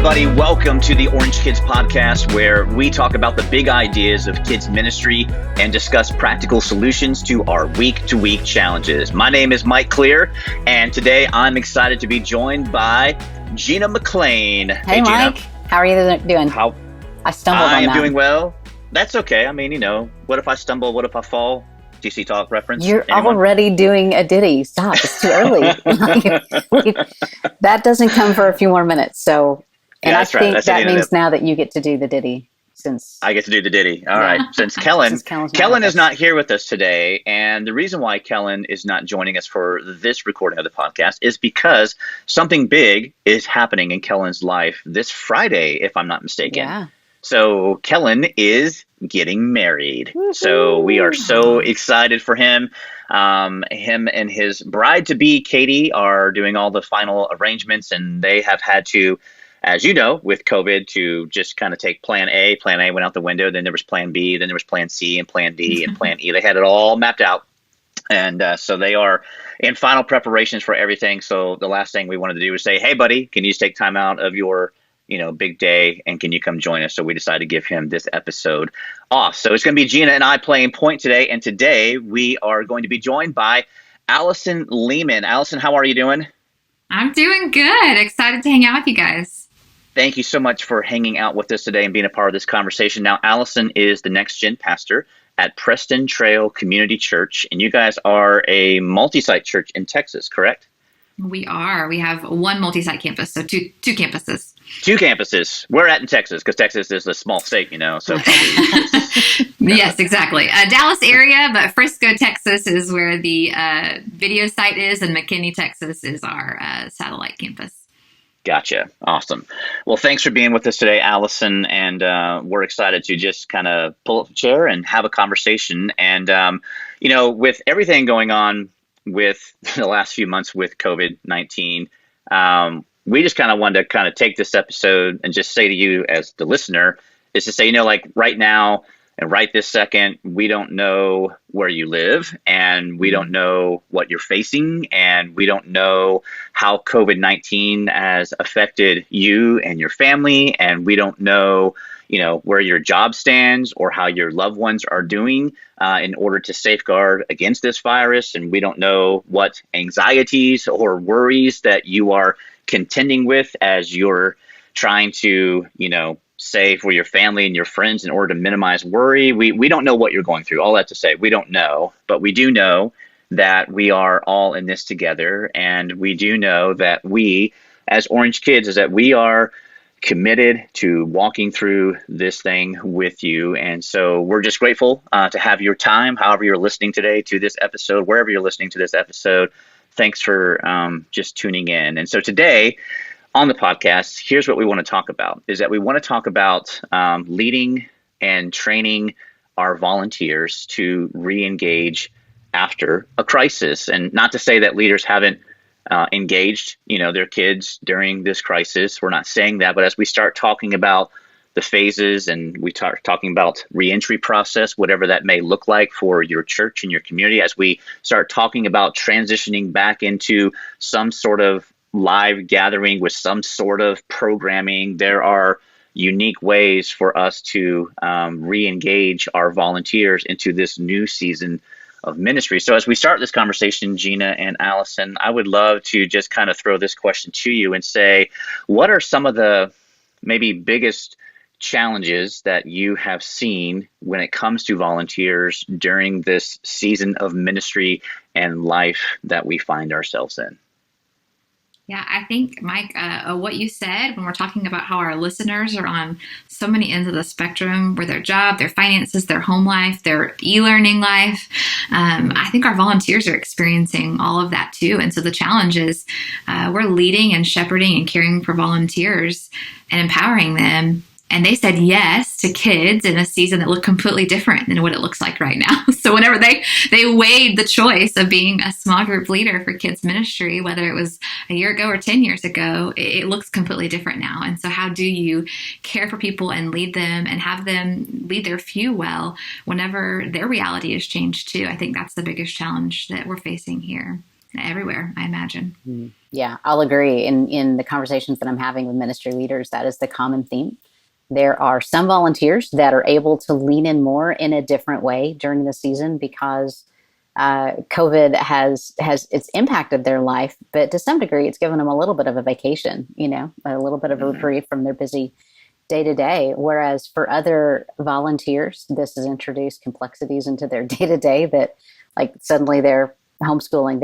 everybody. Welcome to the Orange Kids Podcast, where we talk about the big ideas of kids ministry and discuss practical solutions to our week-to-week challenges. My name is Mike Clear, and today I'm excited to be joined by Gina McLean. Hey Mike, Gina. How are you doing? I stumbled on that. I am doing well. That's okay. I mean, what if I stumble? What if I fall? DC Talk reference? You're already doing a ditty. Stop. It's too early. That doesn't come for a few more minutes. So, and yeah, I think right. that means now that you get to do the ditty since I get to do the ditty. All right. Since Kellen is not here with us today. And the reason why Kellen is not joining us for this recording of the podcast is because something big is happening in Kellen's life this Friday, if I'm not mistaken. Yeah. So Kellen is getting married. Woo-hoo. So we are so excited for him. Him and his bride-to-be, Katie, are doing all the final arrangements, and they have had to, as you know, with COVID, to just kind of take plan A. Plan A went out the window. Then there was plan B. Then there was plan C and plan D and plan E. They had it all mapped out. And so they are in final preparations for everything. So the last thing we wanted to do was say, hey, buddy, can you just take time out of your big day, and can you come join us? So we decided to give him this episode off. So it's going to be Gina and I playing point today. And today we are going to be joined by Alison Lehman. Alison, how are you doing? I'm doing good. Excited to hang out with you guys. Thank you so much for hanging out with us today and being a part of this conversation. Now, Alison is the next gen pastor at Preston Trail Community Church, and you guys are a multi-site church in Texas, correct? We are. We have one multi-site campus, so two campuses. Two campuses. We're at in Texas, because Texas is a small state, So yes, exactly. Dallas area, but Frisco, Texas is where the video site is, and McKinney, Texas is our satellite campus. Gotcha. Awesome. Well, thanks for being with us today, Alison. And we're excied to just kind of pull up a chair and have a conversation. And, with everything going on with the last few months with COVID-19, we just kind of wanted to take this episode and just say to you as the listener is to say, right now and right this second, we don't know where you live, and we don't know what you're facing, and we don't know how COVID-19 has affected you and your family, and we don't know where your job stands or how your loved ones are doing in order to safeguard against this virus. And we don't know what anxieties or worries that you are contending with as you're trying to, save for your family and your friends in order to minimize worry. We don't know what you're going through. All that to say, we don't know, but we do know that we are all in this together. And we do know that we, as Orange Kids, is that we are committed to walking through this thing with you. And so we're just grateful to have your time, however you're listening today to this episode, wherever you're listening to this episode. Thanks for just tuning in. And so today on the podcast, here's what we want to talk about, is that we want to talk about leading and training our volunteers to re-engage after a crisis. And not to say that leaders haven't engaged, their kids during this crisis. We're not saying that, but as we start talking about the phases and we start talking about reentry process, whatever that may look like for your church and your community, as we start talking about transitioning back into some sort of live gathering with some sort of programming, there are unique ways for us to re-engage our volunteers into this new season of ministry. So as we start this conversation, Gina and Alison, I would love to just kind of throw this question to you and say, what are some of the maybe biggest challenges that you have seen when it comes to volunteers during this season of ministry and life that we find ourselves in? Yeah, I think, Mike, what you said when we're talking about how our listeners are on so many ends of the spectrum with their job, their finances, their home life, their e-learning life, I think our volunteers are experiencing all of that too. And so the challenge is we're leading and shepherding and caring for volunteers and empowering them. And they said yes to kids in a season that looked completely different than what it looks like right now. So whenever they weighed the choice of being a small group leader for kids ministry, whether it was a year ago or 10 years ago, it looks completely different now. And so how do you care for people and lead them and have them lead their few well whenever their reality has changed too? I think that's the biggest challenge that we're facing here, everywhere, I imagine. Yeah, I'll agree. In the conversations that I'm having with ministry leaders, that is the common theme. There are some volunteers that are able to lean in more in a different way during the season because COVID has it's impacted their life, but to some degree, it's given them a little bit of a vacation. A little bit of a reprieve from their busy day to day. Whereas for other volunteers, this has introduced complexities into their day to day that, like, suddenly they're homeschooling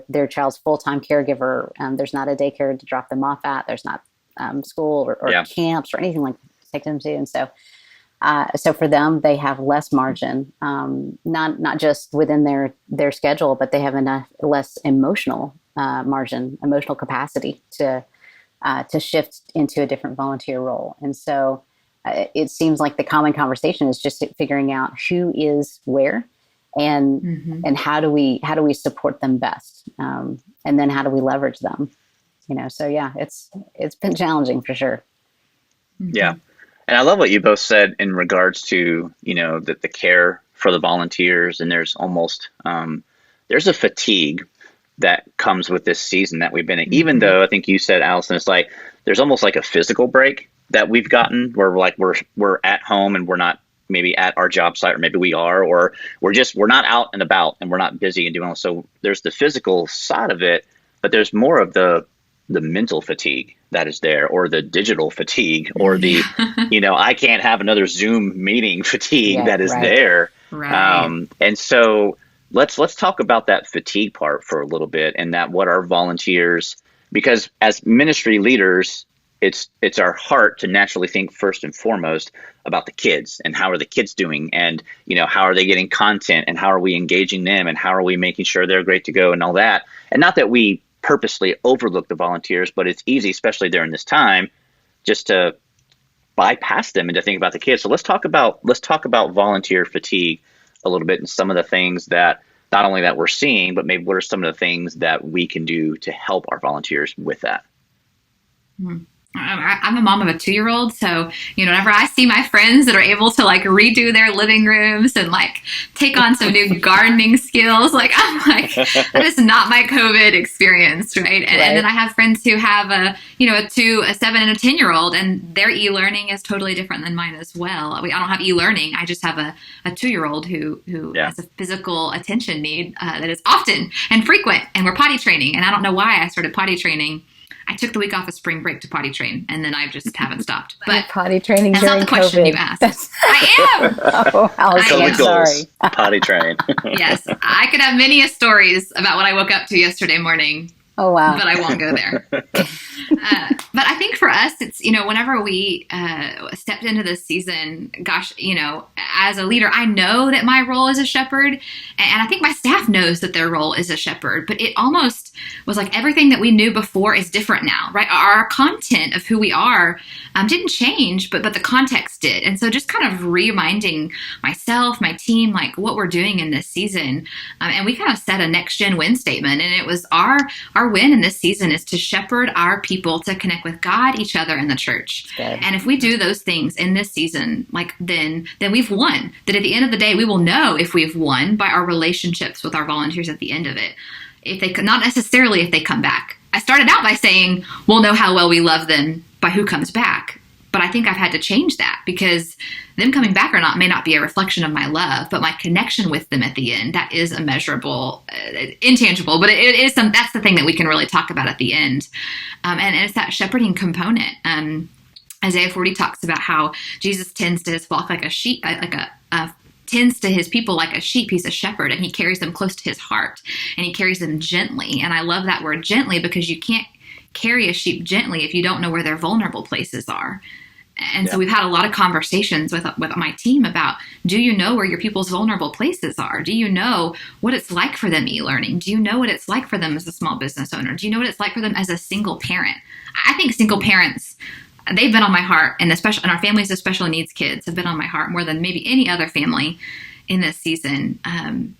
their child's full-time caregiver. There's not a daycare to drop them off at. There's not school or camps or anything like that to take them to. And so for them, they have less margin, not just within their schedule, but they have less emotional margin, emotional capacity to shift into a different volunteer role. And so it seems like the common conversation is just figuring out who is where, and how do we support them best, and then how do we leverage them. So yeah, it's been challenging for sure. Yeah. And I love what you both said in regards to, the care for the volunteers. And there's almost, there's a fatigue that comes with this season that we've been in. Even though I think you said, Alison, it's like, there's almost like a physical break that we've gotten where we're at home and we're not maybe at our job site, or maybe we are, or we're not out and about and we're not busy and doing all. So there's the physical side of it, but there's more of the mental fatigue that is there, or the digital fatigue, or the, I can't have another Zoom meeting fatigue that is there. Right. And so let's talk about that fatigue part for a little bit, and that what our volunteers, because as ministry leaders, it's our heart to naturally think first and foremost about the kids and how are the kids doing, and how are they getting content, and how are we engaging them, and how are we making sure they're great to go and all that. And not that we purposely overlook the volunteers, but it's easy, especially during this time, just to bypass them and to think about the kids. So let's talk about volunteer fatigue a little bit, and some of the things that not only that we're seeing, but maybe what are some of the things that we can do to help our volunteers with that. I'm a mom of a 2-year-old, so whenever I see my friends that are able to redo their living rooms and take on some new gardening skills, I'm like, that is not my COVID experience, right? And then I have friends who have a 7, and a 10-year-old, and their e-learning is totally different than mine as well. I don't have e-learning. I just have a 2-year-old who has a physical attention need that is often and frequent, and we're potty training. And I don't know why I started potty training. I took the week off of spring break to potty train, and then I just haven't stopped. But potty training that's during not the question COVID. you asked. I am. Oh, Alison, I'm sorry. Potty train. Yes, I could have many stories about what I woke up to yesterday morning. Oh, wow. But I won't go there. But I think for us, it's, whenever we stepped into this season, gosh, as a leader, I know that my role is a shepherd. And I think my staff knows that their role is a shepherd. But it almost was like everything that we knew before is different now, right? Our content of who we are didn't change, but the context did. And so just kind of reminding myself, my team, what we're doing in this season. And we kind of set a next gen win statement. And it was our win in this season is to shepherd our people to connect with God, each other, and the church. Good. And if we do those things in this season, then we've won. That at the end of the day, we will know if we've won by our relationships with our volunteers at the end of it. Not necessarily if they come back. I started out by saying we'll know how well we love them by who comes back. But I think I've had to change that, because them coming back or not may not be a reflection of my love, but my connection with them at the end, that is immeasurable, intangible, but it is that's the thing that we can really talk about at the end. And it's that shepherding component. Isaiah 40 talks about how Jesus tends to his flock like a sheep, tends to his people like a sheep. He's a shepherd, and he carries them close to his heart, and he carries them gently. And I love that word gently, because you can't carry a sheep gently if you don't know where their vulnerable places are. And so we've had a lot of conversations with my team about, do you know where your people's vulnerable places are? Do you know what it's like for them e-learning? Do you know what it's like for them as a small business owner? Do you know what it's like for them as a single parent? I think single parents, they've been on my heart, and our families of special needs kids have been on my heart more than maybe any other family in this season,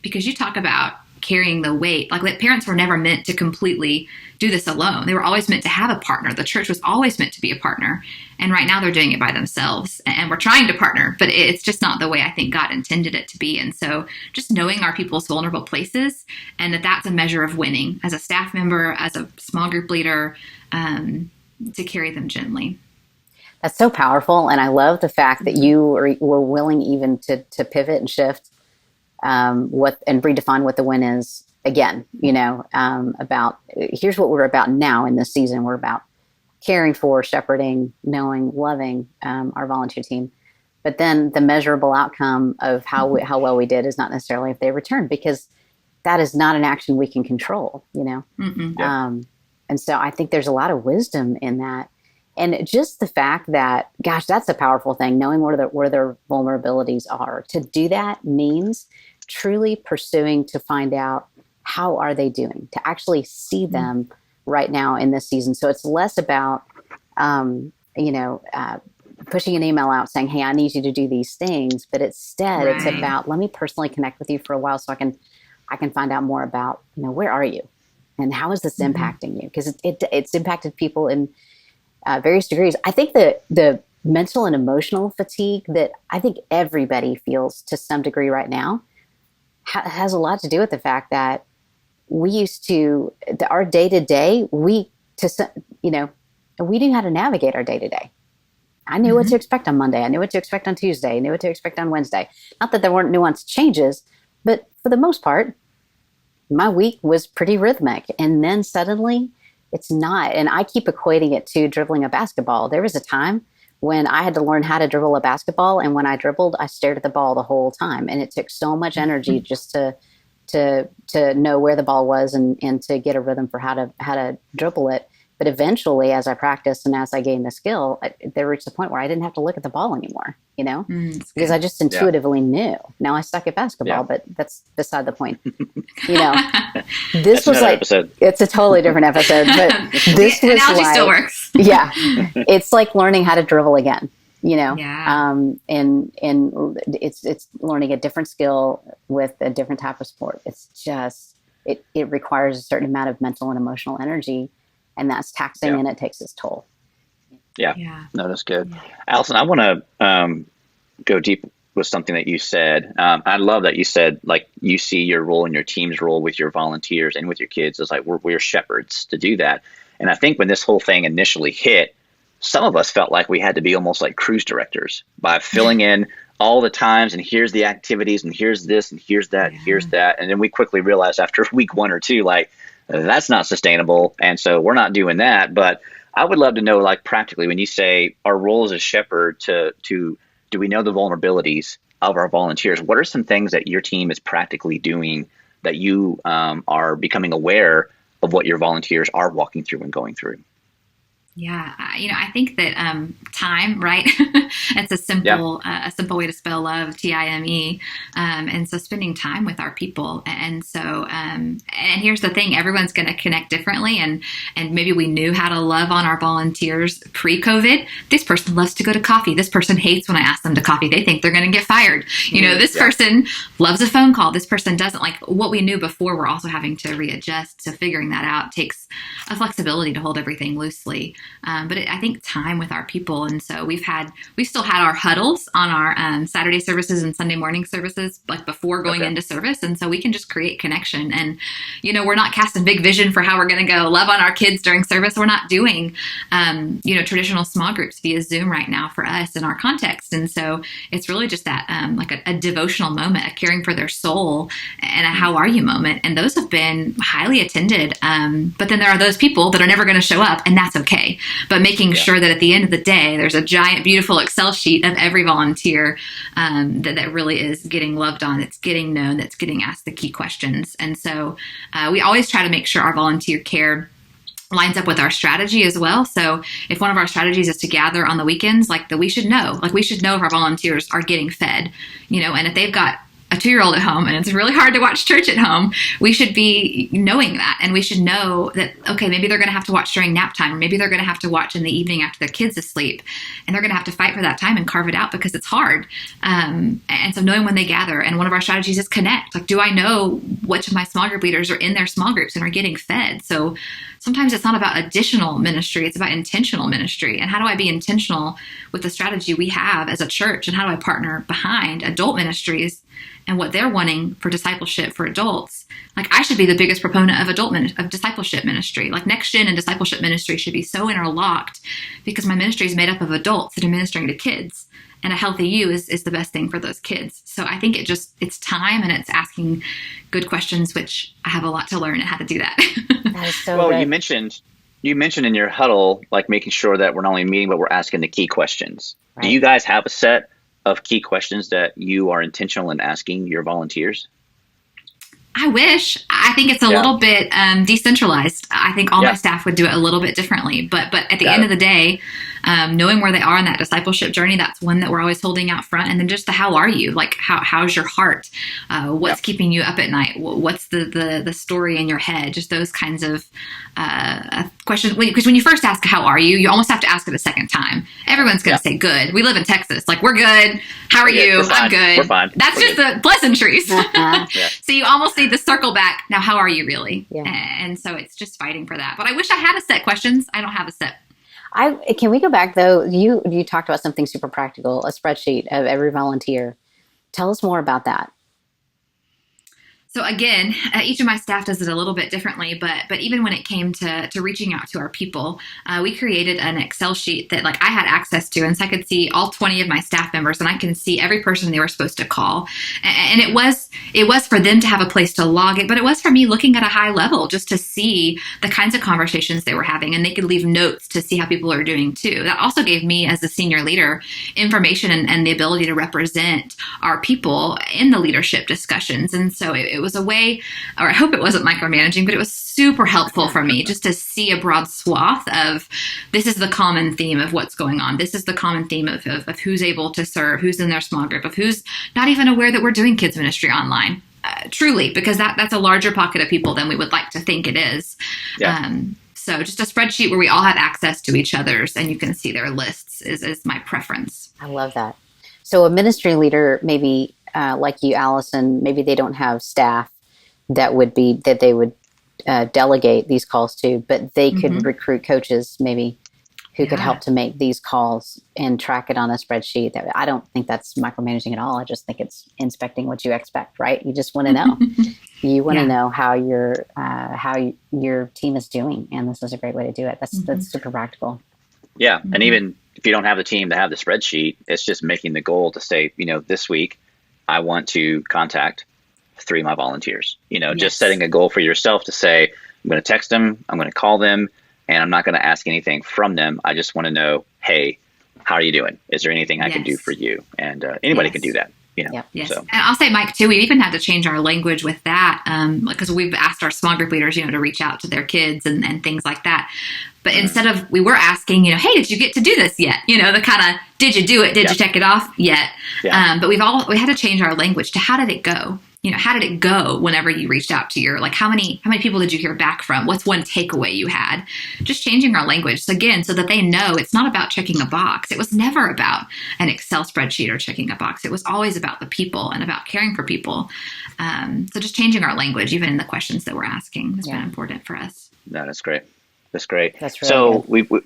because you talk about carrying the weight. Like that parents were never meant to completely do this alone. They were always meant to have a partner. The church was always meant to be a partner. And right now they're doing it by themselves, and we're trying to partner, but it's just not the way I think God intended it to be. And so just knowing our people's vulnerable places, and that's a measure of winning as a staff member, as a small group leader, to carry them gently. That's so powerful. And I love the fact that you were willing even to pivot and shift and redefine what the win is again, about here's what we're about now in this season. We're about caring for, shepherding, knowing, loving our volunteer team. But then the measurable outcome of how well we did is not necessarily if they returned, because that is not an action we can control, Yeah. And so I think there's a lot of wisdom in that. And just the fact that, gosh, that's a powerful thing, knowing where their vulnerabilities are. To do that means truly pursuing to find out how are they doing, to actually see them right now in this season. So it's less about, pushing an email out saying, hey, I need you to do these things. But instead, It's about, let me personally connect with you for a while so I can find out more about, where are you and how is this impacting you? Because it's impacted people in various degrees. I think the mental and emotional fatigue that I think everybody feels to some degree right now has a lot to do with the fact that we used to, our day-to-day, we knew how to navigate our day-to-day. I knew what to expect on Monday. I knew what to expect on Tuesday. I knew what to expect on Wednesday. Not that there weren't nuanced changes, but for the most part, my week was pretty rhythmic. And then suddenly it's not. And I keep equating it to dribbling a basketball. There was a time when I had to learn how to dribble a basketball. And when I dribbled, I stared at the ball the whole time. And it took so much energy just to know where the ball was and to get a rhythm for how to dribble it. But eventually, as I practiced and as I gained the skill, there reached a point where I didn't have to look at the ball anymore, because I just intuitively knew. Now I suck at basketball, but that's beside the point. This was like, episode. It's a totally different episode, but this was analogy like, still works. Yeah, it's like learning how to dribble again, Yeah. and it's learning a different skill with a different type of sport. It's just, it requires a certain amount of mental and emotional energy. And that's taxing, and it takes its toll. Yeah. No, that's good. Yeah. Alison, I want to go deep with something that you said. I love that you said, like, you see your role and your team's role with your volunteers and with your kids as like, we're shepherds to do that. And I think when this whole thing initially hit, some of us felt like we had to be almost like cruise directors by filling in all the times, and here's the activities, and here's this, and here's that, and here's that. And then we quickly realized after week 1 or 2, like, that's not sustainable. And so we're not doing that. But I would love to know, like, practically, when you say our role as a shepherd to do we know the vulnerabilities of our volunteers? What are some things that your team is practically doing that you are becoming aware of what your volunteers are walking through and going through? Yeah, I think that time, right? It's a simple way to spell love, TIME. And so spending time with our people. And so, and here's the thing, everyone's going to connect differently. And maybe we knew how to love on our volunteers pre-COVID. This person loves to go to coffee. This person hates when I ask them to coffee. They think they're going to get fired. This person loves a phone call. This person doesn't. Like, what we knew before, we're also having to readjust. So figuring that out takes a flexibility to hold everything loosely. But I think time with our people. And so we still had our huddles on our Saturday services and Sunday morning services, like before going into service. And so we can just create connection. And, we're not casting big vision for how we're going to go love on our kids during service. We're not doing, traditional small groups via Zoom right now for us in our context. And so it's really just that, like a devotional moment, a caring for their soul and a how are you moment. And those have been highly attended. But then there are those people that are never going to show up, and that's okay. But making sure that at the end of the day, there's a giant, beautiful Excel sheet of every volunteer that really is getting loved on, that's getting known, that's getting asked the key questions. And so we always try to make sure our volunteer care lines up with our strategy as well. So if one of our strategies is to gather on the weekends, we should know if our volunteers are getting fed, and if they've got a 2-year-old at home and it's really hard to watch church at home, we should be knowing that. And we should know that, okay, maybe they're going to have to watch during nap time, or maybe they're going to have to watch in the evening after their kids asleep, and they're going to have to fight for that time and carve it out because it's hard. And so knowing when they gather, and one of our strategies is connect. Like, do I know which of my small group leaders are in their small groups and are getting fed? So sometimes it's not about additional ministry, it's about intentional ministry. And how do I be intentional with the strategy we have as a church? And how do I partner behind adult ministries and what they're wanting for discipleship for adults? Like, I should be the biggest proponent of discipleship ministry. Like, next gen and discipleship ministry should be so interlocked, because my ministry is made up of adults that are ministering to kids. And a healthy you is the best thing for those kids. So I think it's time, and it's asking good questions, which I have a lot to learn and how to do that. That is so Well, good. you mentioned in your huddle, like making sure that we're not only meeting, but we're asking the key questions. Right. Do you guys have a set of key questions that you are intentional in asking your volunteers? I wish. I think it's a little bit decentralized. I think all my staff would do it a little bit differently. But at the end of the day, knowing where they are in that discipleship journey, that's one that we're always holding out front. And then just the how are you? Like, how's your heart? What's keeping you up at night? What's the story in your head? Just those kinds of questions. Because when you first ask how are you, you almost have to ask it a second time. Everyone's going to say good. We live in Texas. Like, we're good. How are you? I'm good. We're fine. That's just the pleasantries. So you almost need to circle back. Now, how are you really? Yeah. And so it's just fighting for that. But I wish I had a set questions. I don't have a set. Can we go back though? You talked about something super practical, a spreadsheet of every volunteer. Tell us more about that. So again, each of my staff does it a little bit differently, but even when it came to reaching out to our people, we created an Excel sheet that like I had access to, and so I could see all 20 of my staff members, and I can see every person they were supposed to call. And it was for them to have a place to log it, but it was for me looking at a high level just to see the kinds of conversations they were having, and they could leave notes to see how people are doing too. That also gave me, as a senior leader, information and the ability to represent our people in the leadership discussions. And so it was a way, or I hope it wasn't micromanaging, but it was super helpful for me just to see a broad swath of this is the common theme of what's going on. This is the common theme of who's able to serve, who's in their small group, of who's not even aware that we're doing kids ministry online. Truly, because that's a larger pocket of people than we would like to think it is. Yeah. So just a spreadsheet where we all have access to each other's and you can see their lists is my preference. I love that. So a ministry leader, maybe like you, Alison, maybe they don't have staff that they would delegate these calls to, but they could recruit coaches maybe who could help to make these calls and track it on a spreadsheet. That I don't think that's micromanaging at all. I just think it's inspecting what you expect, right? You just want to know. You want to know how your team is doing, and this is a great way to do it. That's super practical. Yeah, and even if you don't have the team to have the spreadsheet, it's just making the goal to say, this week I want to contact 3 of my volunteers. Just setting a goal for yourself to say, I'm going to text them, I'm going to call them, and I'm not going to ask anything from them. I just want to know, hey, how are you doing? Is there anything I can do for you? And anybody can do that. Yes. So. And I'll say, Mike, too, we even had to change our language with that because we've asked our small group leaders, to reach out to their kids and things like that. But instead of, we were asking, hey, did you get to do this yet? The kind of, did you do it? Did you check it off yet? Yeah. But we had to change our language to how did it go? How did it go whenever you reached out to your, how many people did you hear back from? What's one takeaway you had? Just changing our language. So again, so that they know it's not about checking a box. It was never about an Excel spreadsheet or checking a box. It was always about the people and about caring for people. So just changing our language, even in the questions that we're asking, has been important for us. No, that's great. That's great. That's really good.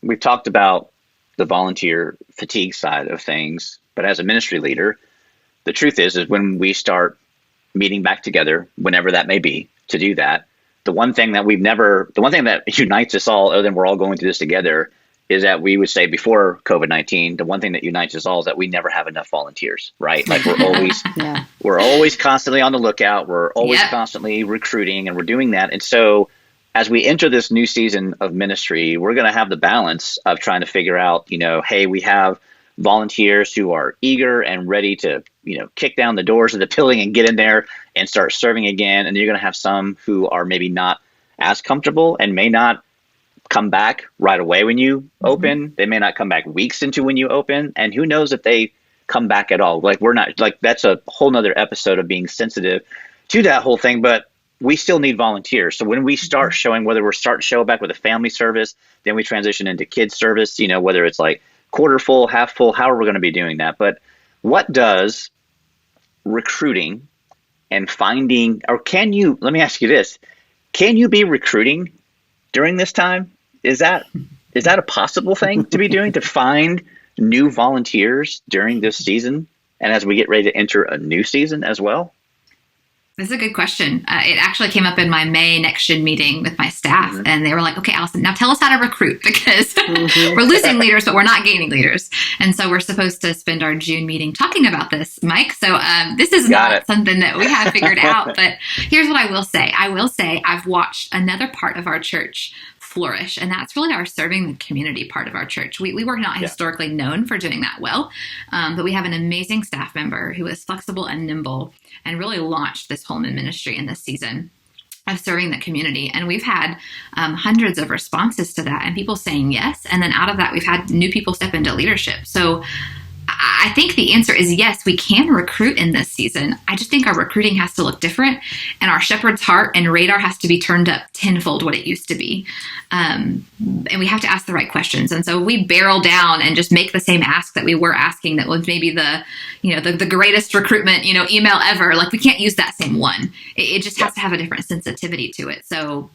We've talked about the volunteer fatigue side of things, but as a ministry leader, the truth is when we start meeting back together, whenever that may be, to do that, the one thing that unites us all, other than we're all going through this together, is that we would say before COVID-19, the one thing that unites us all is that we never have enough volunteers, right? Like we're always constantly on the lookout. We're always constantly recruiting, and we're doing that. And so as we enter this new season of ministry, we're going to have the balance of trying to figure out, hey, we have volunteers who are eager and ready to, kick down the doors of the building and get in there and start serving again. And you're going to have some who are maybe not as comfortable and may not come back right away when you open. They may not come back weeks into when you open. And who knows if they come back at all. Like, we're not, like, that's a whole nother episode of being sensitive to that whole thing, but we still need volunteers. So when we start showing, whether we're starting to show back with a family service, then we transition into kids service, whether it's like quarter full, half full, how are we going to be doing that? But what does recruiting and finding, or let me ask you this, can you be recruiting during this time? Is that a possible thing to be doing, to find new volunteers during this season and as we get ready to enter a new season as well? That's a good question. It actually came up in my May Next Gen meeting with my staff, and they were like, okay, Alison, now tell us how to recruit, because we're losing leaders, but we're not gaining leaders. And so we're supposed to spend our June meeting talking about this, Mike. So this is not something that we have figured out, but here's what I will say. I've watched another part of our church flourish, and that's really our serving the community part of our church. We were not historically known for doing that well, but we have an amazing staff member who is flexible and nimble and really launched this Holman ministry in this season of serving the community. And we've had hundreds of responses to that and people saying yes. And then out of that, we've had new people step into leadership. So I think the answer is yes, we can recruit in this season. I just think our recruiting has to look different, and our shepherd's heart and radar has to be turned up tenfold what it used to be. And we have to ask the right questions. And so we barrel down and just make the same ask that we were asking that was maybe the greatest recruitment, email ever. Like, we can't use that same one. It just has to have a different sensitivity to it. So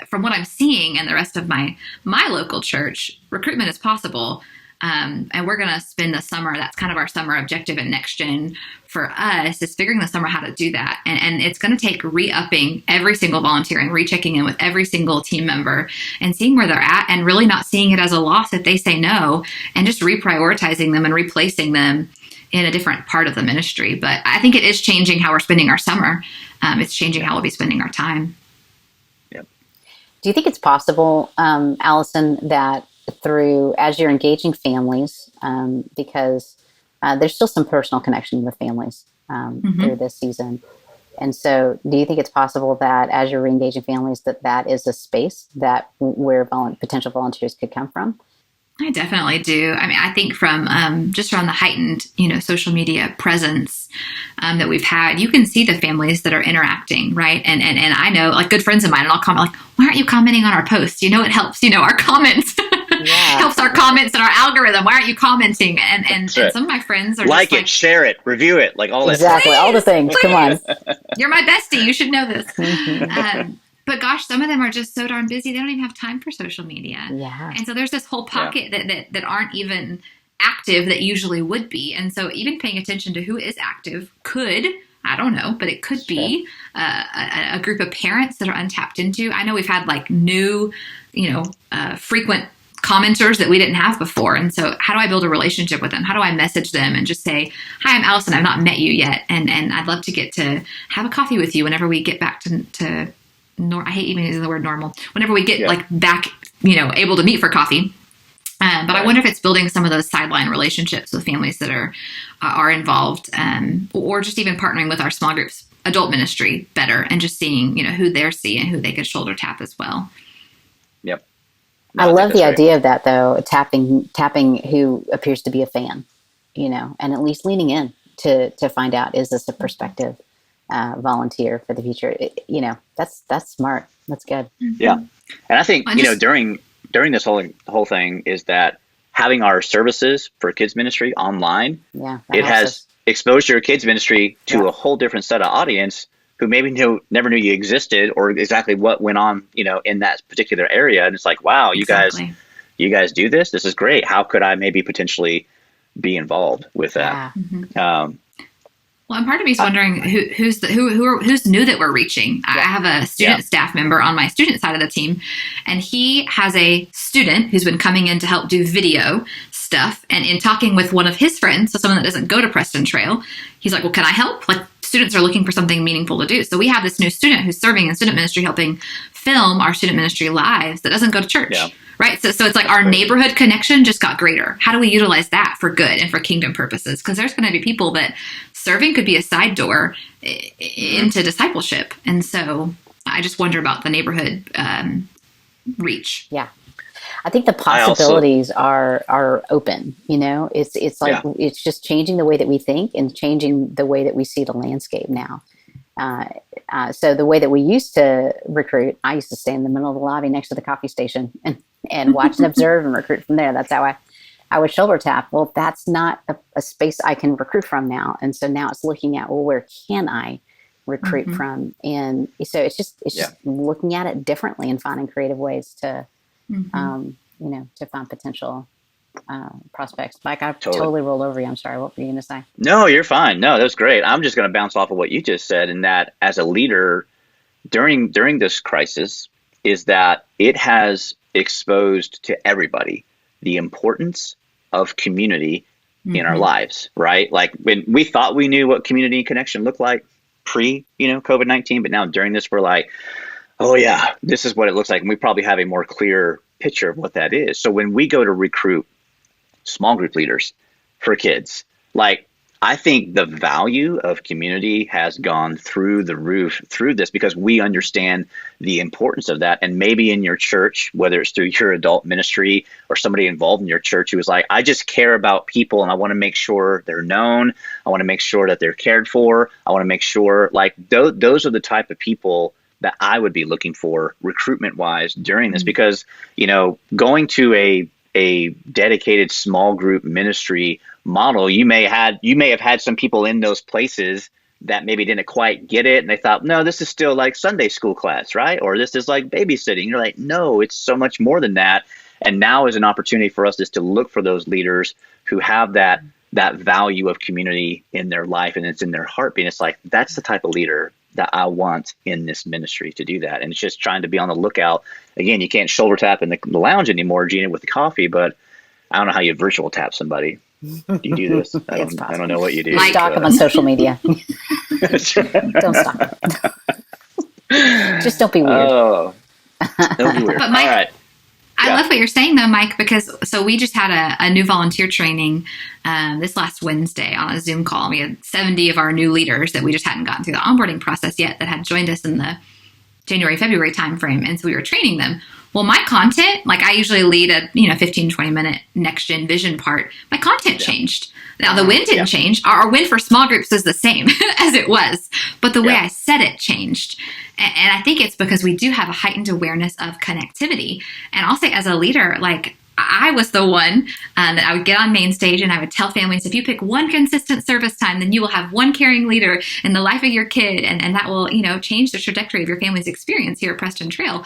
from what I'm seeing in the rest of my local church, recruitment is possible. And we're going to spend the summer. That's kind of our summer objective at Next Gen for us, is figuring the summer how to do that. And it's going to take re-upping every single volunteer and rechecking in with every single team member and seeing where they're at, and really not seeing it as a loss if they say no, and just reprioritizing them and replacing them in a different part of the ministry. But I think it is changing how we're spending our summer. It's changing how we'll be spending our time. Yep. Do you think it's possible, Alison, that as you're engaging families, because there's still some personal connection with families through this season. And so do you think it's possible that as you're re-engaging families, that is a space where potential volunteers could come from? I definitely do. I mean, I think from just around the heightened, social media presence that we've had, you can see the families that are interacting, right? And I know, like, good friends of mine, and I'll comment like, "Why aren't you commenting on our posts? It helps. Our comments helps our comments and our algorithm. Why aren't you commenting?" And some of my friends are like just it, share it, review it, like all that. Exactly, all the things. Come on, you're my bestie. You should know this. But gosh, some of them are just so darn busy, they don't even have time for social media. Yeah. And so there's this whole pocket that aren't even active that usually would be. And so even paying attention to who is active could, I don't know, but it could be a group of parents that are untapped into. I know we've had like new, frequent commenters that we didn't have before. And so how do I build a relationship with them? How do I message them and just say, "Hi, I'm Alison. I've not met you yet. And I'd love to get to have a coffee with you whenever we get back to I hate even using the word normal. Whenever we get back, able to meet for coffee." But I wonder if it's building some of those sideline relationships with families that are involved, or just even partnering with our small groups adult ministry better, and just seeing, who they're seeing, who they could shoulder tap as well. Yep. I love the idea of that, though, tapping who appears to be a fan, and at least leaning in to find out, is this a prospective volunteer for the future? That's smart. That's good. Yeah. And I think, during this whole thing is that having our services for kids ministry online, it has exposed your kids ministry to a whole different set of audience who maybe never knew you existed, or exactly what went on, in that particular area. And it's like, wow, you guys do this. This is great. How could I maybe potentially be involved with that? Yeah. Well, and part of me is wondering who's new that we're reaching. I have a student staff member on my student side of the team, and he has a student who's been coming in to help do video stuff. And in talking with one of his friends, so someone that doesn't go to Preston Trail, he's like, "Well, can I help?" Like, students are looking for something meaningful to do. So we have this new student who's serving in student ministry, helping film our student ministry lives, that doesn't go to church. Yeah. Right. So it's like our neighborhood connection just got greater. How do we utilize that for good and for kingdom purposes? Because there's going to be people that serving could be a side door into discipleship. And so I just wonder about the neighborhood reach. Yeah. I think the possibilities are open. It's like Yeah. it's just changing the way that we think and changing the way that we see the landscape now. So the way that we used to recruit, I used to stay in the middle of the lobby next to the coffee station and watch and observe and recruit from there. That's how I would shoulder tap. Well, that's not a space I can recruit from now. And so now it's looking at, well, where can I recruit from? And so it's just looking at it differently and finding creative ways to, to find potential prospects. Mike, I totally rolled over you. I'm sorry. What were you going to say? No, you're fine. No, that's great. I'm just going to bounce off of what you just said, in that as a leader during this crisis, is that it has exposed to everybody the importance of community in our lives, right? Like when we thought we knew what community connection looked like pre, COVID-19, but now during this, we're like, oh yeah, this is what it looks like. And we probably have a more clear picture of what that is. So when we go to recruit small group leaders for kids, like, I think the value of community has gone through the roof through this, because we understand the importance of that. And maybe in your church, whether it's through your adult ministry or somebody involved in your church who is like, I just care about people and I want to make sure they're known. I want to make sure that they're cared for. I want to make sure, like, those are the type of people that I would be looking for recruitment wise during this, because, going to a dedicated small group ministry model, you may have had some people in those places that maybe didn't quite get it, and they thought, no, this is still like Sunday school class, right? Or this is like babysitting. You're like, no, it's so much more than that. And now is an opportunity for us just to look for those leaders who have that value of community in their life, and it's in their heartbeat. It's like, that's the type of leader that I want in this ministry to do that. And it's just trying to be on the lookout. Again, you can't shoulder tap in the lounge anymore, Gina, with the coffee, but I don't know how you virtual tap somebody. Do you do this? I don't know what you do. Stalk them on social media. Don't stalk them. Just don't be weird. Oh, don't be weird. But Mike, all right. I love what you're saying though, Mike, because so we just had a new volunteer training this last Wednesday on a Zoom call. We had 70 of our new leaders that we just hadn't gotten through the onboarding process yet that had joined us in the January, February timeframe. And so we were training them. Well, my content, like I usually lead a 15, 20 minute next gen vision part. My content changed. Now the win didn't change. Our win for small groups is the same as it was, but the way I said it changed. And I think it's because we do have a heightened awareness of connectivity. And I'll say as a leader, like I was the one that I would get on main stage and I would tell families, if you pick one consistent service time, then you will have one caring leader in the life of your kid. And that will, change the trajectory of your family's experience here at Preston Trail.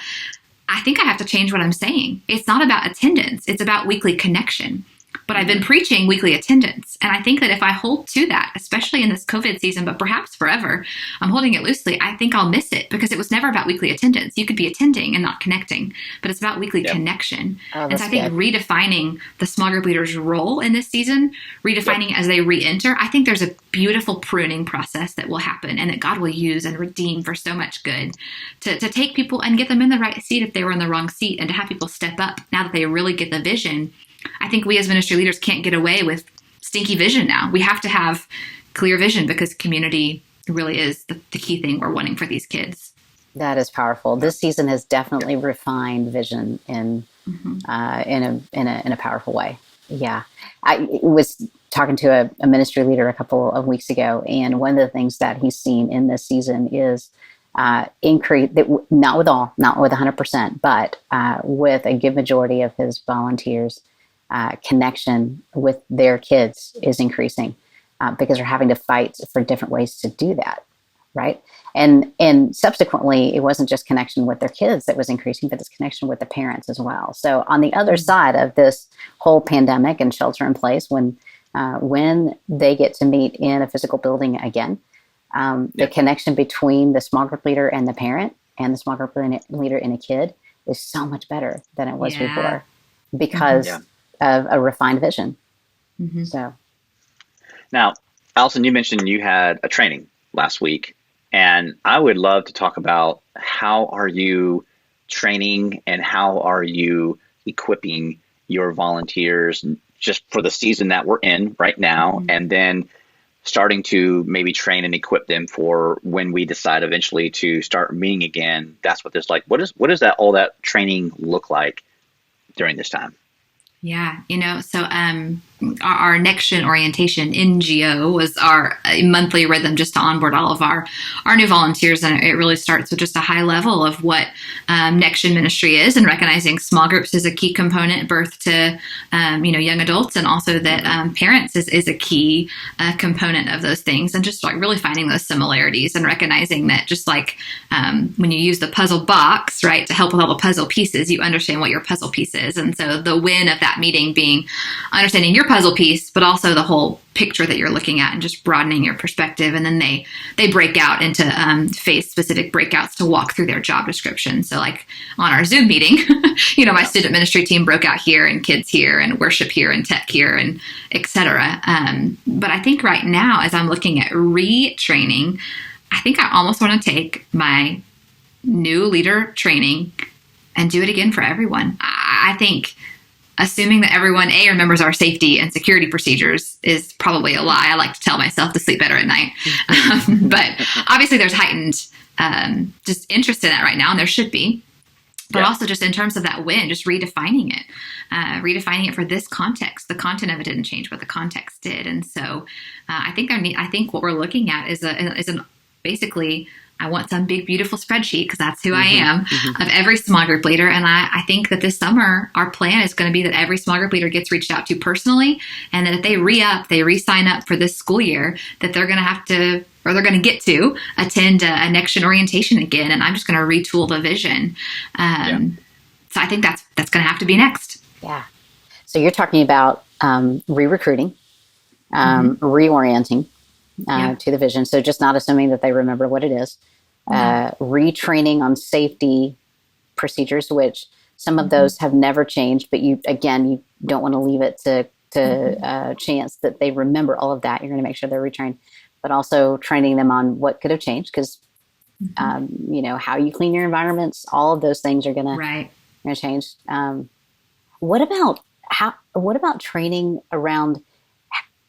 I think I have to change what I'm saying. It's not about attendance. It's about weekly connection. But I've been preaching weekly attendance. And I think that if I hold to that, especially in this COVID season, but perhaps forever, I'm holding it loosely, I think I'll miss it, because it was never about weekly attendance. You could be attending and not connecting, but it's about weekly connection. And so I think redefining the small group leader's role in this season, redefining as they re-enter, I think there's a beautiful pruning process that will happen and that God will use and redeem for so much good to take people and get them in the right seat if they were in the wrong seat, and to have people step up now that they really get the vision. I think we as ministry leaders can't get away with stinky vision now. We have to have clear vision, because community really is the key thing we're wanting for these kids. That is powerful. This season has definitely refined vision in a powerful way. Yeah. I was talking to a ministry leader a couple of weeks ago, and one of the things that he's seen in this season is increase, not with 100%, but with a good majority of his volunteers, connection with their kids is increasing, because they're having to fight for different ways to do that, right? And subsequently, it wasn't just connection with their kids that was increasing, but it's connection with the parents as well. So on the other side of this whole pandemic and shelter in place, when they get to meet in a physical building again, the connection between the small group leader and the parent, and the small group leader and a kid, is so much better than it was before, because of a refined vision. So now, Alison, you mentioned you had a training last week, and I would love to talk about how are you training and how are you equipping your volunteers just for the season that we're in right now, and then starting to maybe train and equip them for when we decide eventually to start meeting again. That's what this like. What does that all that training look like during this time. Yeah, so our Next Gen Orientation, NGO, was our monthly rhythm just to onboard all of our new volunteers. And it really starts with just a high level of what Next Gen ministry is, and recognizing small groups is a key component, birth to, young adults, and also that parents is a key component of those things. And just like really finding those similarities and recognizing that just like when you use the puzzle box, right, to help with all the puzzle pieces, you understand what your puzzle piece is. And so the win of that meeting being understanding your puzzle piece, but also the whole picture that you're looking at and just broadening your perspective. And then they break out into phase specific breakouts to walk through their job description. So like on our Zoom meeting, my student ministry team broke out here, and kids here, and worship here, and tech here, and etc. But I think right now, as I'm looking at retraining, I think I almost want to take my new leader training and do it again for everyone. I think assuming that everyone remembers our safety and security procedures is probably a lie. I like to tell myself to sleep better at night. But obviously there's heightened just interest in that right now, and there should be. But also just in terms of that win, just redefining it for this context. The content of it didn't change, but the context did. And so I think what we're looking at is basically, I want some big, beautiful spreadsheet, because that's who I am, of every small group leader. And I think that this summer, our plan is going to be that every small group leader gets reached out to personally, and that if they re-sign up for this school year, that they're going to have to, or they're going to get to attend a Next Gen Orientation again. And I'm just going to retool the vision. So I think that's going to have to be next. Yeah. So you're talking about re-recruiting, reorienting, to the vision. So just not assuming that they remember what it is. Retraining on safety procedures, which some of those have never changed, but you don't want to leave it to chance that they remember all of that. You're going to make sure they're retrained, but also training them on what could have changed, because how you clean your environments, all of those things are going to change. What about training around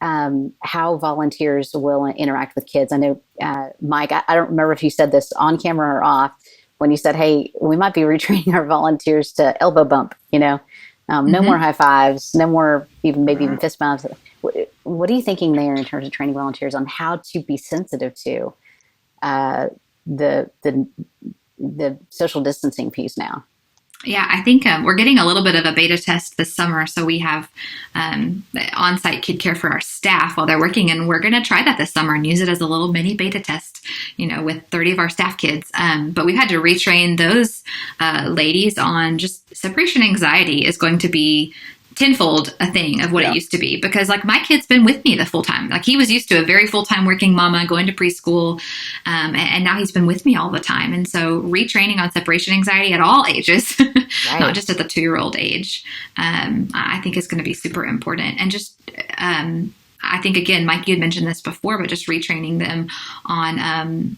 how volunteers will interact with kids? I know, Mike, I don't remember if you said this on camera or off, when you said, hey, we might be retraining our volunteers to elbow bump, no more high fives, no more maybe even fist bumps. What are you thinking there in terms of training volunteers on how to be sensitive to the social distancing piece now? Yeah, I think we're getting a little bit of a beta test this summer. So we have on-site kid care for our staff while they're working, and we're going to try that this summer and use it as a little mini beta test, with 30 of our staff kids. But we've had to retrain those ladies on just separation anxiety is going to be tenfold a thing of what it used to be, because like my kid's been with me the full time. Like he was used to a very full-time working mama going to preschool, and now he's been with me all the time. And so retraining on separation anxiety at all ages, not just at the 2-year-old age, I think is going to be super important. And just I think, again, Mike, you had mentioned this before, but just retraining them on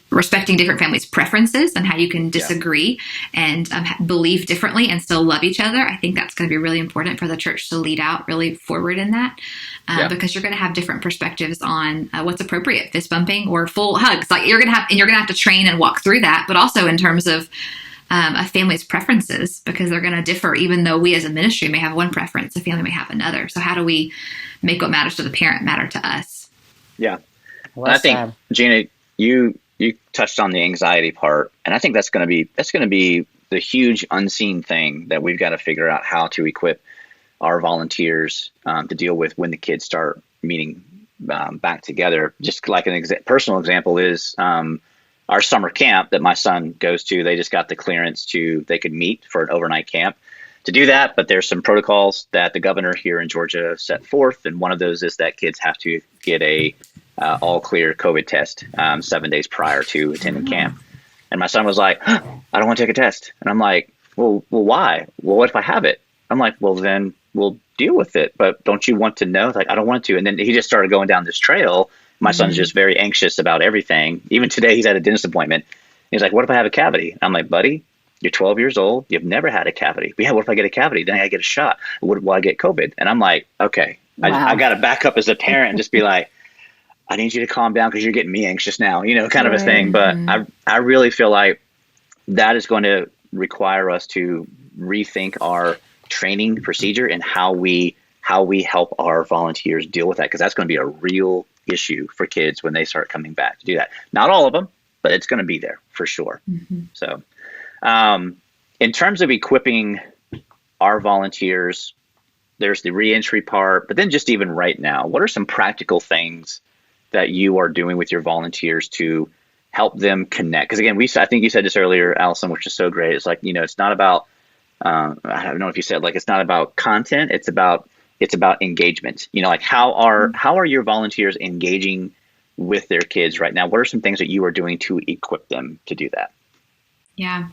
respecting different families' preferences and how you can disagree and believe differently and still love each other. I think that's going to be really important for the church to lead out really forward in that, because you're going to have different perspectives on what's appropriate, fist bumping or full hugs. Like you're going to have to train and walk through that, but also in terms of a family's preferences, because they're going to differ. Even though we as a ministry may have one preference, a family may have another. So how do we make what matters to the parent matter to us? Yeah. Well, I think, Gina, you touched on the anxiety part, and I think that's going to be the huge unseen thing that we've got to figure out how to equip our volunteers to deal with when the kids start meeting back together. Just like personal example is our summer camp that my son goes to. They just got the clearance they could meet for an overnight camp to do that, but there's some protocols that the governor here in Georgia set forth, and one of those is that kids have to get a all clear COVID test 7 days prior to attending camp. And my son was like, I don't want to take a test. And I'm like, well, why? Well, what if I have it? I'm like, well, then we'll deal with it. But don't you want to know? Like, I don't want to. And then he just started going down this trail. My son's just very anxious about everything. Even today, he's at a dentist appointment. He's like, what if I have a cavity? I'm like, buddy, you're 12 years old. You've never had a cavity. Yeah, what if I get a cavity? Then I get a shot. Will I get COVID? And I'm like, okay, I got to back up as a parent and just be like, I need you to calm down because you're getting me anxious now, kind of a thing. But I really feel like that is going to require us to rethink our training procedure and how we help our volunteers deal with that, because that's going to be a real issue for kids when they start coming back to do that. Not all of them, but it's going to be there for sure. Mm-hmm. So in terms of equipping our volunteers, there's the reentry part, but then just even right now, what are some practical things that you are doing with your volunteers to help them connect? Because again, I think you said this earlier, Alison, which is so great. It's like, it's not about, I don't know if you said, like, it's not about content, it's about engagement. Like how are your volunteers engaging with their kids right now? What are some things that you are doing to equip them to do that? Yeah,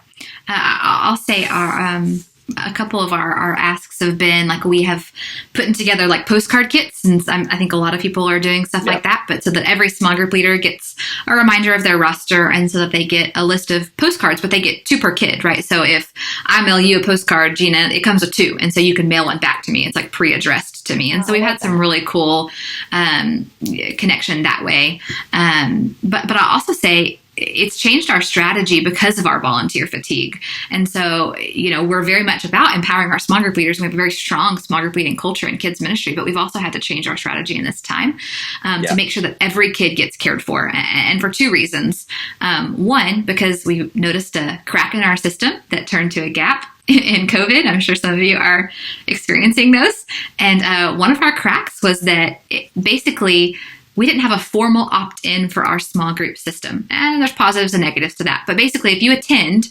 I'll say a couple of our asks have been like, we have putting together like postcard kits, and I think a lot of people are doing stuff like that, but so that every small group leader gets a reminder of their roster, and so that they get a list of postcards, but they get 2 per kid, right? So if I mail you a postcard, Gina, it comes with 2, and so you can mail one back to me. It's like pre-addressed to me, and so we've had some really cool connection that way. But I'll also say, it's changed our strategy because of our volunteer fatigue. And so, we're very much about empowering our small group leaders. We have a very strong small group leading culture in kids ministry, but we've also had to change our strategy in this time to make sure that every kid gets cared for. And for 2 reasons. One, because we noticed a crack in our system that turned to a gap in COVID. I'm sure some of you are experiencing those. And one of our cracks was that basically we didn't have a formal opt-in for our small group system. And there's positives and negatives to that. But basically, if you attend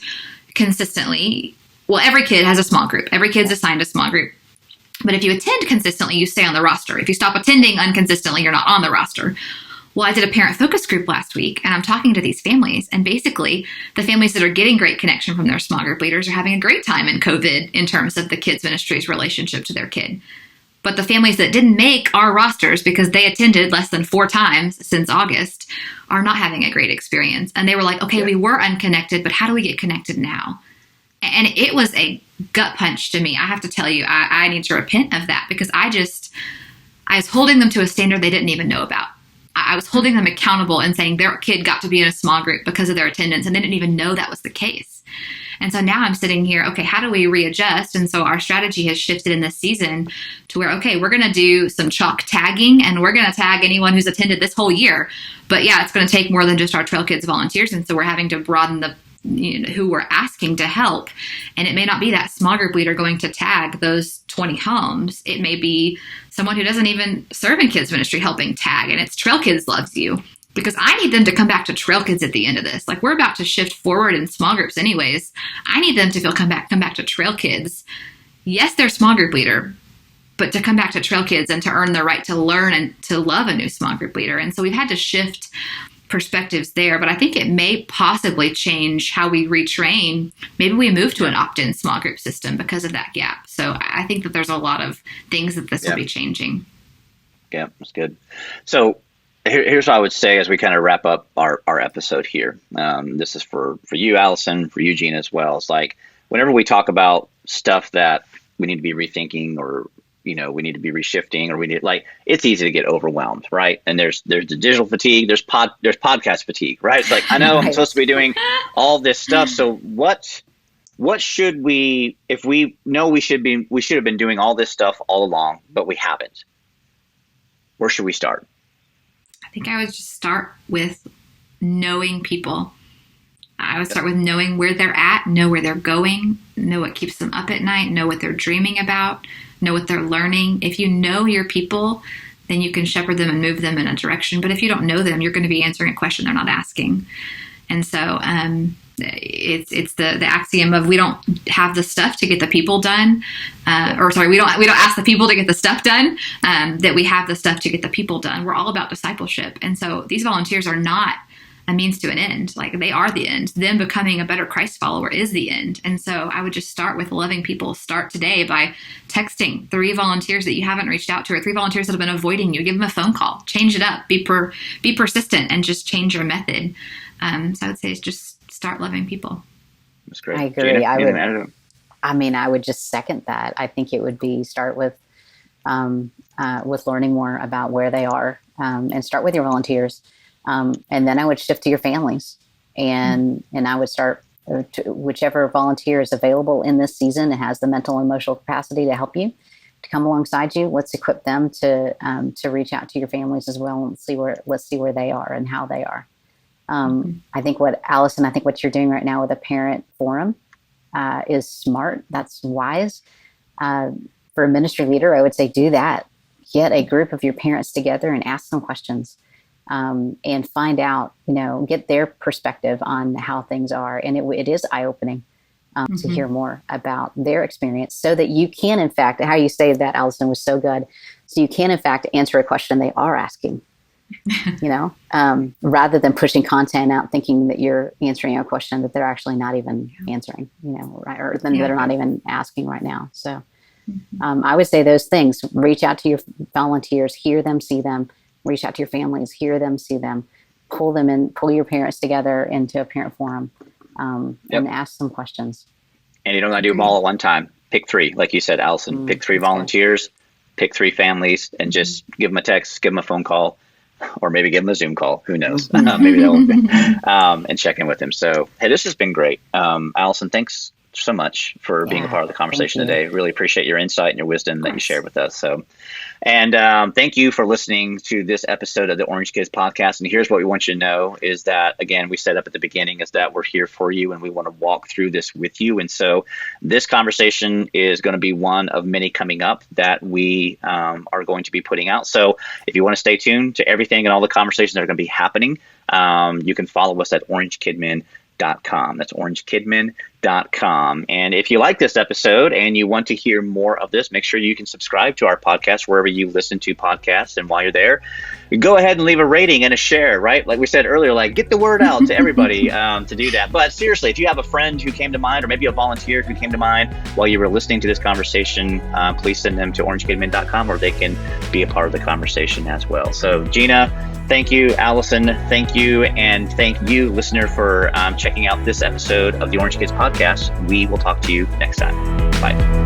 consistently, well, every kid has a small group. Every kid's assigned a small group. But if you attend consistently, you stay on the roster. If you stop attending unconsistently, you're not on the roster. Well, I did a parent focus group last week, and I'm talking to these families, and basically the families that are getting great connection from their small group leaders are having a great time in COVID in terms of the kids ministry's relationship to their kid. But the families that didn't make our rosters because they attended less than 4 times since August are not having a great experience. And they were like, okay, we were unconnected, but how do we get connected now? And it was a gut punch to me. I have to tell you, I need to repent of that, because I was holding them to a standard they didn't even know about. I was holding them accountable and saying their kid got to be in a small group because of their attendance, and they didn't even know that was the case. And so now I'm sitting here, okay, how do we readjust? And so our strategy has shifted in this season to where, okay, we're going to do some chalk tagging, and we're going to tag anyone who's attended this whole year. But yeah, it's going to take more than just our Trail Kids volunteers. And so we're having to broaden the who we're asking to help. And it may not be that small group leader going to tag those 20 homes. It may be someone who doesn't even serve in kids ministry helping tag, and it's Trail Kids loves you. Because I need them to come back to Trail Kids at the end of this. Like, we're about to shift forward in small groups anyways. I need them to feel come back to Trail Kids. Yes, they're small group leader, but to come back to Trail Kids and to earn the right to learn and to love a new small group leader. And so we've had to shift perspectives there, but I think it may possibly change how we retrain. Maybe we move to an opt-in small group system because of that gap. So I think that there's a lot of things that this will be changing. Yeah, that's good. So here's what I would say as we kind of wrap up our episode here. This is for you, Alison, for you, Gina, as well. It's like, whenever we talk about stuff that we need to be rethinking, or we need to be reshifting, or it's easy to get overwhelmed, right? And there's the digital fatigue, there's podcast fatigue, right? It's like, I know I'm supposed to be doing all this stuff. So what should we, if we know we should have been doing all this stuff all along, but we haven't? Where should we start? I think I would just start with knowing people. I would start with knowing where they're at, know where they're going, know what keeps them up at night, know what they're dreaming about, know what they're learning. If you know your people, then you can shepherd them and move them in a direction. But if you don't know them, you're going to be answering a question they're not asking. And so it's the axiom of, we don't have the stuff to get the people done, we don't ask the people to get the stuff done, that we have the stuff to get the people done. We're all about discipleship. And so these volunteers are not a means to an end. Like, they are the end. Them becoming a better Christ follower is the end. And so I would just start with loving people. Start today by texting 3 volunteers that you haven't reached out to, or 3 volunteers that have been avoiding you. Give them a phone call. Change it up. Be persistent, and just change your method. So I would say it's just start loving people. That's great. I agree. Gina, I would just second that. I think it would be start with learning more about where they are, and start with your volunteers. And then I would shift to your families, and I would start whichever volunteer is available in this season and has the mental and emotional capacity to help you, to come alongside you. Let's equip them to reach out to your families as well, and let's see where they are and how they are. I think what you're doing right now with a parent forum is smart. That's wise. For a ministry leader, I would say do that. Get a group of your parents together and ask some questions, and find out, get their perspective on how things are. And it is eye-opening to hear more about their experience, so that you can, in fact, how you say that, Alison, was so good. So you can, in fact, answer a question they are asking, rather than pushing content out thinking that you're answering a question that they're actually not even answering, right? Or that they're not even asking right now. So I would say those things: reach out to your volunteers, hear them, see them, reach out to your families, hear them, see them, pull your parents together into a parent forum, and ask some questions. And you don't have to do them all at one time. Pick 3, like you said, Alison, pick 3 volunteers, pick 3 families, and just give them a text, give them a phone call, or maybe give them a Zoom call. Who knows? Maybe they'll, and check in with them. So, hey, this has been great. Alison, thanks so much for being a part of the conversation today. Really appreciate your insight and your wisdom that you shared with us. So, and thank you for listening to this episode of the Orange Kids podcast. And here's what we want you to know is that, again, we said up at the beginning is that we're here for you and we want to walk through this with you. And so this conversation is going to be one of many coming up that we are going to be putting out. So if you want to stay tuned to everything and all the conversations that are going to be happening, you can follow us at orangekidmen.com. That's orangekidmen.com. And if you like this episode and you want to hear more of this, make sure you can subscribe to our podcast wherever you listen to podcasts. And while you're there, go ahead and leave a rating and a share, right? Like we said earlier, like get the word out to everybody to do that. But seriously, if you have a friend who came to mind, or maybe a volunteer who came to mind while you were listening to this conversation, please send them to orangekidmen.com, or they can be a part of the conversation as well. So Gina, thank you. Alison, thank you. And thank you, listener, for checking out this episode of the Orange Kids podcast. We will talk to you next time. Bye.